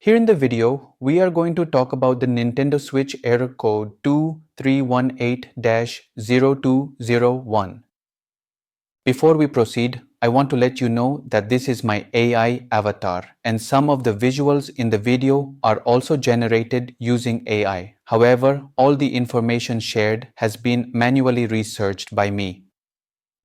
Here in the video, we are going to talk about the Nintendo Switch Error Code 2318-0201. Before we proceed, I want to let you know that this is my AI avatar and some of the visuals in the video are also generated using AI. However, all the information shared has been manually researched by me.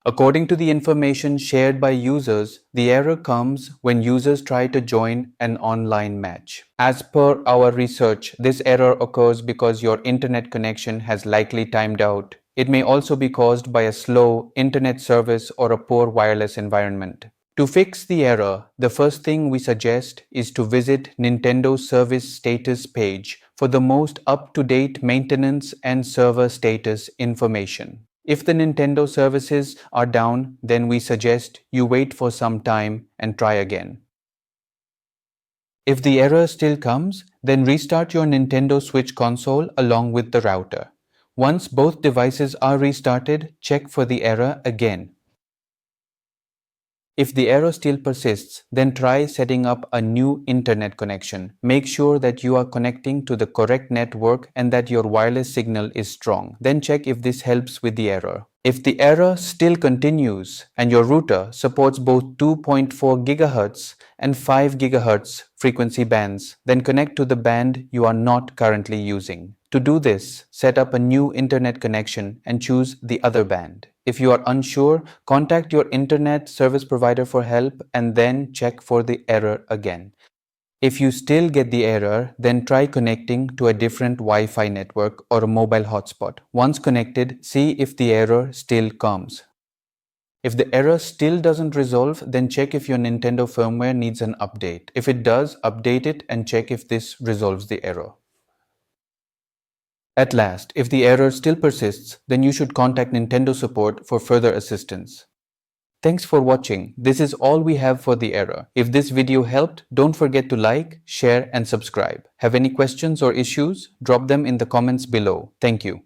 According to the information shared by users, the error comes when users try to join an online match. As per our research, this error occurs because your internet connection has likely timed out. It may also be caused by a slow internet service or a poor wireless environment. To fix the error, the first thing we suggest is to visit Nintendo's service status page for the most up-to-date maintenance and server status information. If the Nintendo services are down, then we suggest you wait for some time and try again. If the error still comes, then restart your Nintendo Switch console along with the router. Once both devices are restarted, check for the error again. If the error still persists, then try setting up a new internet connection. Make sure that you are connecting to the correct network and that your wireless signal is strong. Then check if this helps with the error. If the error still continues and your router supports both 2.4 GHz and 5 GHz frequency bands, then connect to the band you are not currently using. To do this, set up a new internet connection and choose the other band. If you are unsure, contact your internet service provider for help and then check for the error again. If you still get the error, then try connecting to a different Wi-Fi network or a mobile hotspot. Once connected, see if the error still comes. If the error still doesn't resolve, then check if your Nintendo firmware needs an update. If it does, update it and check if this resolves the error. At last, if the error still persists, then you should contact Nintendo support for further assistance. Thanks for watching. This is all we have for the error. If this video helped, don't forget to like, share and subscribe. Have any questions or issues? Drop them in the comments below. Thank you.